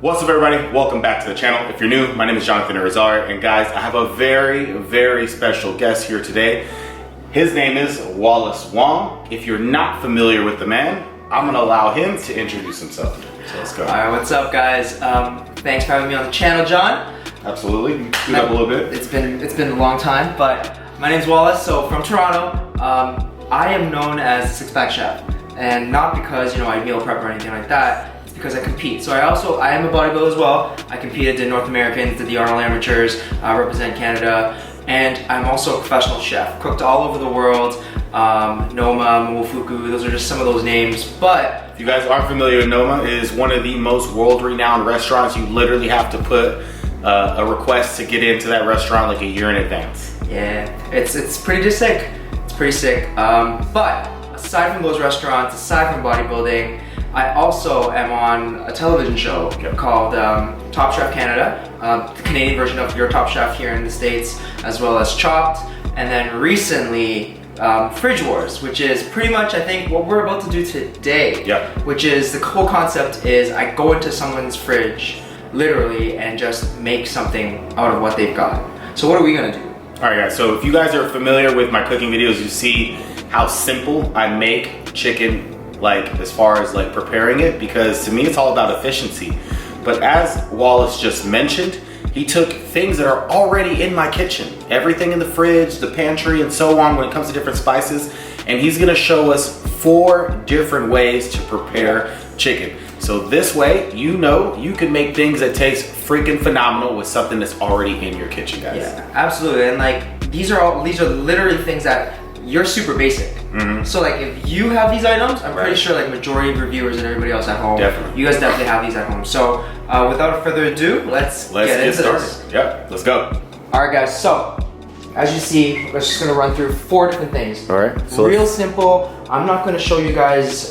What's up, everybody? Welcome back to the channel. If you're new, my name is Jonathan Irizar, and guys, I have a very special guest here today. His name is Wallace Wong. If you're not familiar with the man, I'm gonna allow him to introduce himself. So let's go. All right, what's up, guys? Thanks for having me on the channel, John. Absolutely. Scoot up a little bit. It's been a long time, but my name's Wallace. So from Toronto, I am known as SixPackChef, and not because I meal prep or anything like that. Because I compete. So I am a bodybuilder as well. I competed in North Americans, did the Arnold Amateurs, represent Canada, and I'm also a professional chef. Cooked all over the world. Noma, Momofuku, those are just some of those names. But if you guys aren't familiar with Noma, it is one of the most world-renowned restaurants. You literally have to put a request to get into that restaurant like a year in advance. Yeah, it's pretty sick. It's pretty sick. But aside from those restaurants, aside from bodybuilding, I also am on a television show called Top Chef Canada, the Canadian version of Your Top Chef here in the States, as well as Chopped, and then recently Fridge Wars, which is pretty much, I think, what we're about to do today. Yeah. Which is, the whole concept is I go into someone's fridge, literally, and just make something out of what they've got. So what are we gonna do? All right, guys, so if you guys are familiar with my cooking videos, you see how simple I make chicken, like as far as like preparing it, because to me it's all about efficiency. But as Wallace just mentioned, he took things that are already in my kitchen, everything in the fridge, the pantry, and so on when it comes to different spices, and he's gonna show us 4 different ways to prepare chicken. So this way, you can make things that taste freaking phenomenal with something that's already in your kitchen, guys. Yeah, absolutely. And like these are literally things that you're super basic. Mm-hmm. So like if you have these items, I'm pretty sure like majority of reviewers and everybody else at home, you guys definitely have these at home. So without further ado, let's get into started. This. Yeah, let's go. All right, guys. So as you see, we're just gonna run through 4 different things. All right. So real simple. I'm not gonna show you guys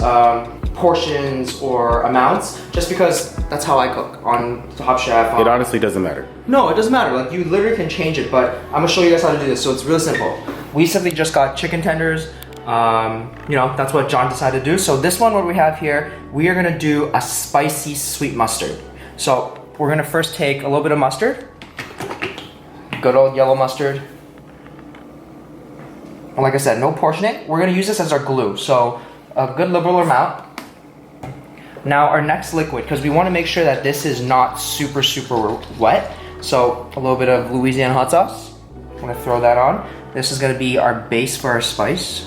portions or amounts, just because that's how I cook on Top Chef. It honestly doesn't matter. No, it doesn't matter. Like you literally can change it, but I'm gonna show you guys how to do this. So it's real simple. We simply just got chicken tenders. That's what John decided to do. So this one, what we have here, we are gonna do a spicy sweet mustard. So we're gonna first take a little bit of mustard, good old yellow mustard. And like I said, no portioning. We're gonna use this as our glue. So a good liberal amount. Now our next liquid, because we wanna make sure that this is not super wet. So a little bit of Louisiana hot sauce. I'm gonna throw that on. This is gonna be our base for our spice.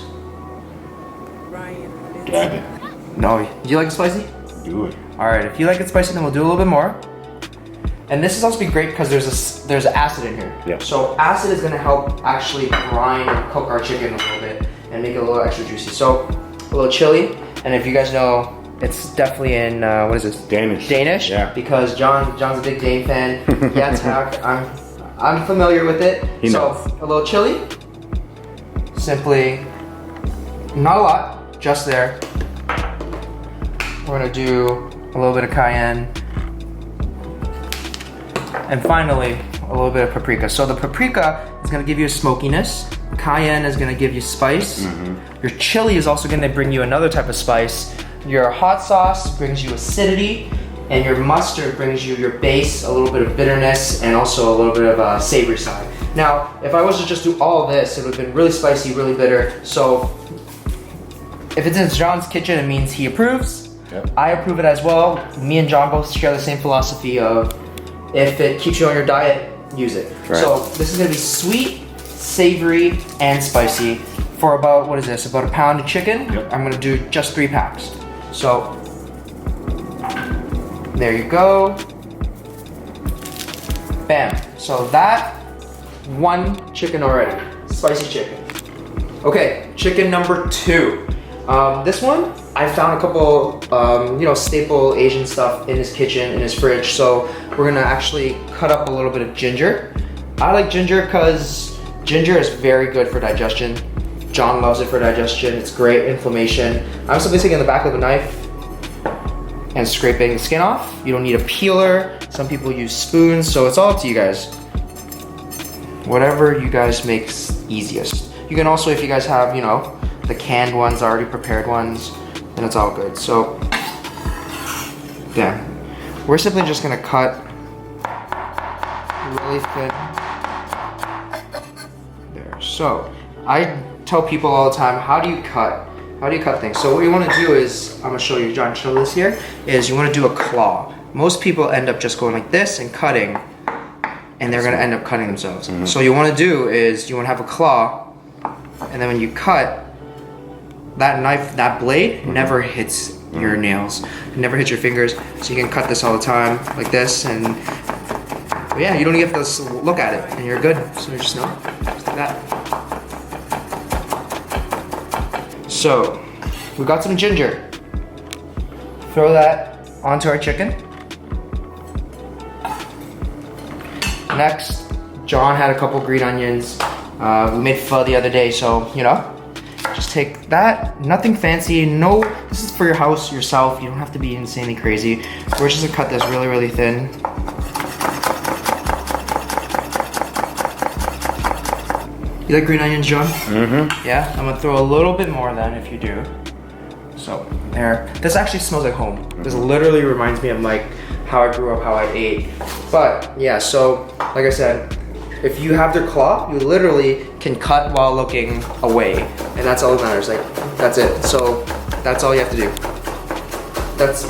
Grab it. No, do you like it spicy? Do it. All right, if you like it spicy, then we'll do a little bit more. And this is also be great because there's acid in here. Yeah. So acid is gonna help actually brine and cook our chicken a little bit and make it a little extra juicy. So a little chili, and if you guys know, it's definitely in what is this? Danish. Danish. Yeah. Because John's a big Dane fan. Yeah, attack. I'm familiar with it. He knows. A little chili. Simply, not a lot, just there. We're gonna do a little bit of cayenne. And finally, a little bit of paprika. So the paprika is gonna give you a smokiness. Cayenne is gonna give you spice. Mm-hmm. Your chili is also gonna bring you another type of spice. Your hot sauce brings you acidity, and your mustard brings you your base, a little bit of bitterness, and also a little bit of a savory side. Now, if I was to just do all this, it would have been really spicy, really bitter. So if it's in John's kitchen, it means he approves. Yep. I approve it as well. Me and John both share the same philosophy of if it keeps you on your diet, use it. Right. So this is gonna be sweet, savory, and spicy for about, what is this, about a pound of chicken? Yep. I'm gonna do just 3 packs. So there you go. Bam. So that, 1 chicken already. Spicy chicken. Okay, chicken number 2. This one, I found a couple, staple Asian stuff in his kitchen, in his fridge. So we're gonna actually cut up a little bit of ginger. I like ginger because ginger is very good for digestion. John loves it for digestion. It's great inflammation. I'm simply taking the back of a knife and scraping the skin off. You don't need a peeler. Some people use spoons, so it's all up to you guys. Whatever you guys makes easiest. You can also, if you guys have, the canned ones, already prepared ones, then it's all good. So, yeah. we're simply just gonna cut really thin. There. So I tell people all the time, how do you cut? How do you cut things? So what you want to do is, I'm gonna show you, John, show this here, is you want to do a claw. Most people end up just going like this and cutting, and they're gonna end up cutting themselves. So you want to do is, you want to have a claw, and then when you cut, that knife, that blade never hits your nails. It never hits your fingers. So you can cut this all the time, like this, and yeah, you don't even have to look at it, and you're good. So you just know, just like that. So, we got some ginger. Throw that onto our chicken. Next, John had a couple green onions. We made pho the other day, so, you know, just take that. Nothing fancy. No, this is for your house, yourself. You don't have to be insanely crazy. We're just gonna cut this really, really thin. You like green onions, John? Mm-hmm. Yeah? I'm gonna throw a little bit more then if you do. So, there. This actually smells like home. This literally reminds me of like how I grew up, how I ate. But yeah, so like I said, if you have your claw, you literally can cut while looking away. And that's all that matters, like, that's it. So, that's all you have to do. That's,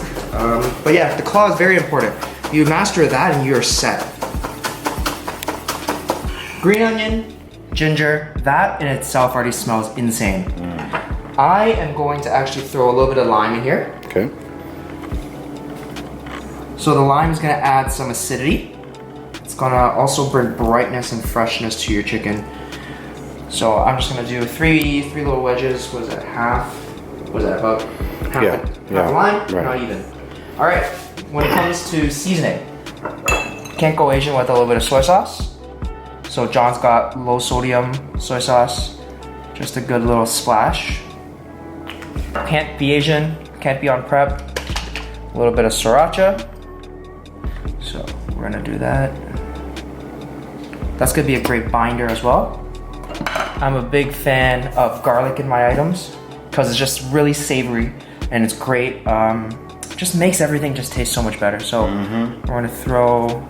but yeah, the claw is very important. You master that and you're set. Green onion, ginger, that in itself already smells insane. I am going to actually throw a little bit of lime in here. Okay. So the lime is gonna add some acidity. It's gonna also bring brightness and freshness to your chicken. So I'm just gonna do three little wedges. What is that, half? What is that, about half, half a lime? Right. Not even. All right, when it comes to seasoning, can't go Asian with a little bit of soy sauce. So John's got low sodium soy sauce, just a good little splash. Can't be Asian, can't be on prep. A little bit of sriracha. So we're gonna do that. That's gonna be a great binder as well. I'm a big fan of garlic in my items because it's just really savory and it's great. Just makes everything just taste so much better. So we're gonna throw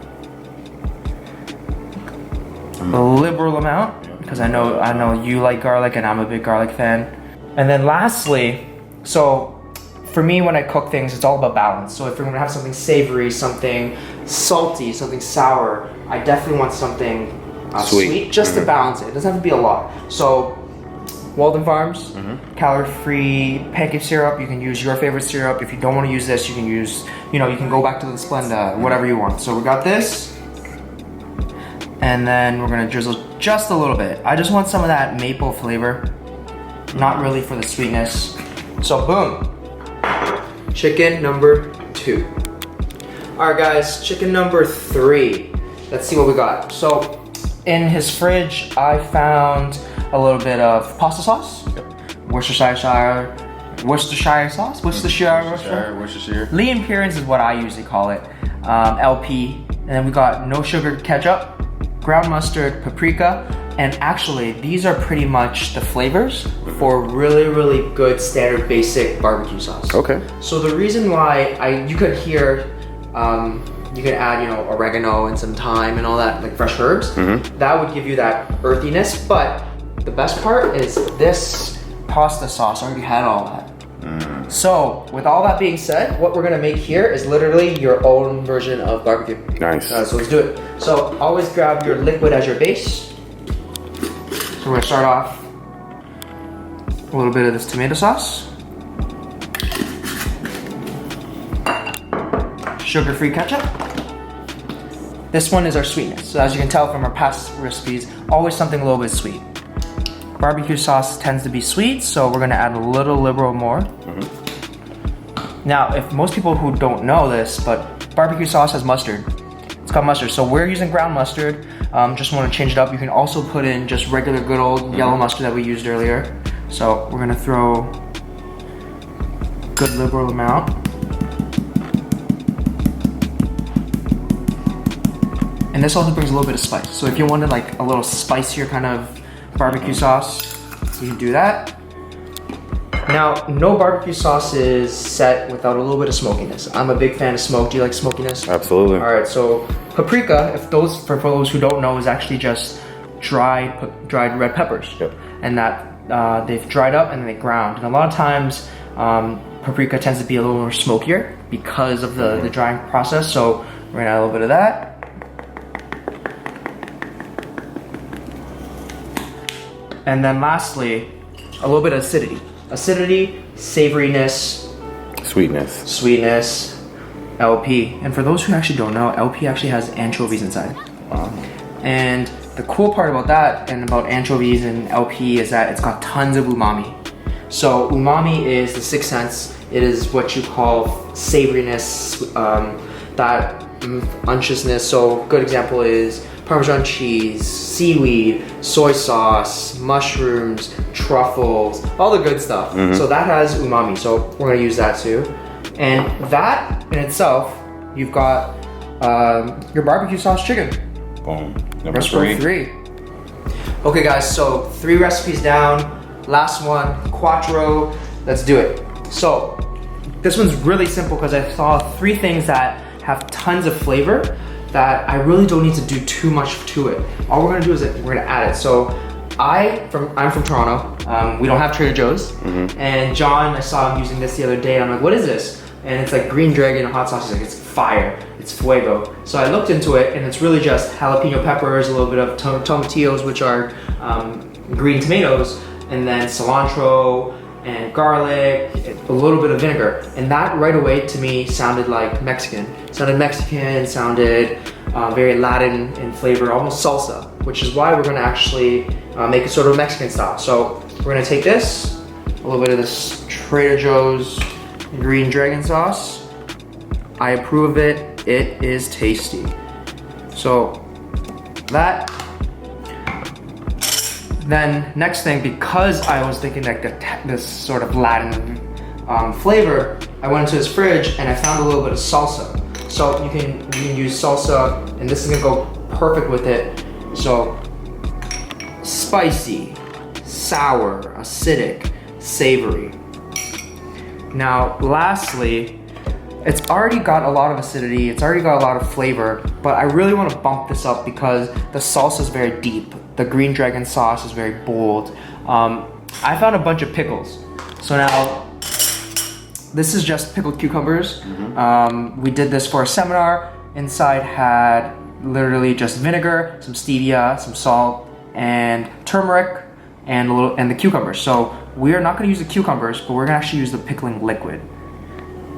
a liberal amount because I know you like garlic and I'm a big garlic fan. And then lastly, so for me when I cook things, it's all about balance. So if you're gonna have something savory, something salty, something sour, I definitely want something sweet just to balance it. It doesn't have to be a lot. So Walden Farms, calorie-free pancake syrup. You can use your favorite syrup. If you don't want to use this, you can use, you can go back to the Splenda, whatever you want. So we got this. And then we're gonna drizzle just a little bit. I just want some of that maple flavor, not really for the sweetness. So boom, chicken number 2. All right guys, chicken number 3. Let's see what we got. So in his fridge, I found a little bit of pasta sauce, Worcestershire sauce, Worcestershire. Lee and Pierce is what I usually call it, LP. And then we got no sugar ketchup, ground mustard, paprika, and actually these are pretty much the flavors for really, really good standard basic barbecue sauce. Okay. So the reason why you could hear, you could add, oregano and some thyme and all that, like fresh herbs. That would give you that earthiness, but the best part is this pasta sauce already had all that. So with all that being said, what we're gonna make here is literally your own version of barbecue. Nice. So let's do it. So always grab your liquid as your base. So we're gonna start off a little bit of this tomato sauce. Sugar-free ketchup. This one is our sweetness. So as you can tell from our past recipes, always something a little bit sweet. Barbecue sauce tends to be sweet, so we're gonna add a little liberal more. Now, if most people who don't know this, but barbecue sauce has mustard. It's got mustard, so we're using ground mustard. Just wanna change it up. You can also put in just regular good old yellow mustard that we used earlier. So we're gonna throw a good liberal amount. And this also brings a little bit of spice. So if you wanted like a little spicier kind of barbecue sauce, you can do that. Now, no barbecue sauce is set without a little bit of smokiness. I'm a big fan of smoke. Do you like smokiness? Absolutely. All right, so paprika, for those who don't know, is actually just dried red peppers. Yep. And that they've dried up and then they ground. And a lot of times, paprika tends to be a little more smokier because of the drying process. So we're gonna add a little bit of that. And then lastly, a little bit of acidity. Acidity, savoriness, sweetness, LP. And for those who actually don't know, LP actually has anchovies inside. And the cool part about that and about anchovies and LP is that it's got tons of umami. So umami is the sixth sense. It is what you call savoriness, that unctuousness. So good example is Parmesan cheese, seaweed, soy sauce, mushrooms, truffles, all the good stuff. So that has umami, so we're gonna use that too. And that in itself, you've got your barbecue sauce chicken. Boom. Recipe three. Okay guys, so 3 recipes down. Last one, Cuatro. Let's do it. So this one's really simple because I saw 3 things that have tons of flavor that I really don't need to do too much to it. All we're gonna do is we're gonna add it. So I'm from Toronto. We don't have Trader Joe's. And John, I saw him using this the other day. And I'm like, what is this? And it's like green dragon hot sauce. He's like, it's fire. It's fuego. So I looked into it, and it's really just jalapeno peppers, a little bit of tomatillos, which are green tomatoes, and then cilantro and garlic, a little bit of vinegar. And that right away to me sounded like Mexican. Sounded very Latin in flavor, almost salsa, which is why we're gonna actually make it sort of Mexican style. So we're gonna take this, a little bit of this Trader Joe's green dragon sauce. I approve of it. It is tasty. So that. Then next thing, because I was thinking like this sort of Latin flavor, I went into his fridge and I found a little bit of salsa. So you can use salsa, and this is gonna go perfect with it. So spicy, sour, acidic, savory. Now lastly, it's already got a lot of acidity, it's already got a lot of flavor, but I really want to bump this up because the sauce is very deep. The green dragon sauce is very bold. I found a bunch of pickles. So now, this is just pickled cucumbers. We did this for a seminar. Inside had literally just vinegar, some stevia, some salt, and turmeric, and the cucumbers. So we are not gonna use the cucumbers, but we're gonna actually use the pickling liquid.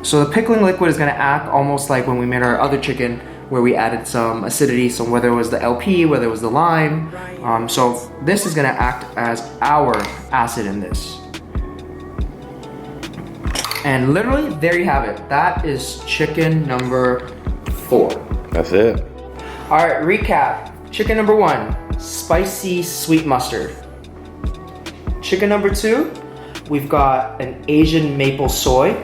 So the pickling liquid is gonna act almost like when we made our other chicken, where we added some acidity, so whether it was the LP, whether it was the lime. So this is gonna act as our acid in this. And literally, there you have it. That is chicken number 4. That's it. All right, recap. Chicken number 1, spicy sweet mustard. Chicken number 2, we've got an Asian maple soy.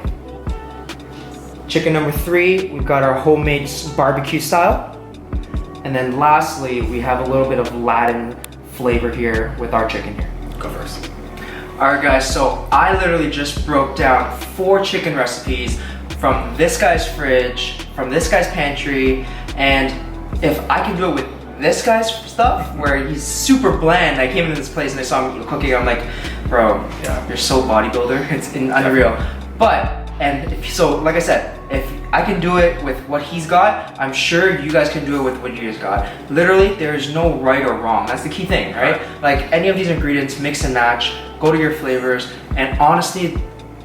Chicken number 3, we've got our homemade barbecue style. And then lastly, we have a little bit of Latin flavor here with our chicken here. Go first. All right guys, so I literally just broke down 4 chicken recipes from this guy's fridge, from this guy's pantry, and if I can do it with this guy's stuff, where he's super bland. I came into this place and I saw him cooking, I'm like, bro, you're so bodybuilder, it's unreal. So like I said, if I can do it with what he's got, I'm sure you guys can do it with what you guys got. Literally, there is no right or wrong. That's the key thing, right? Like any of these ingredients, mix and match, go to your flavors, and honestly,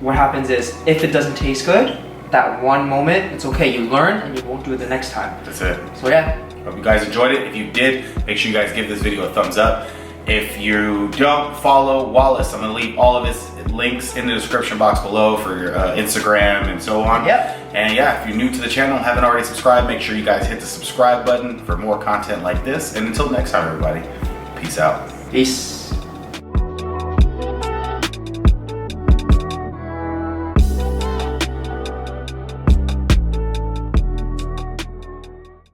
what happens is, if it doesn't taste good, that one moment, it's okay, you learn and you won't do it the next time. That's it. So yeah. Hope you guys enjoyed it. If you did, make sure you guys give this video a thumbs up. If you don't follow Wallace, I'm gonna leave all of his links in the description box below for your Instagram and so on. Yep. And yeah, if you're new to the channel and haven't already subscribed, make sure you guys hit the subscribe button for more content like this. And until next time, everybody, peace out. Peace.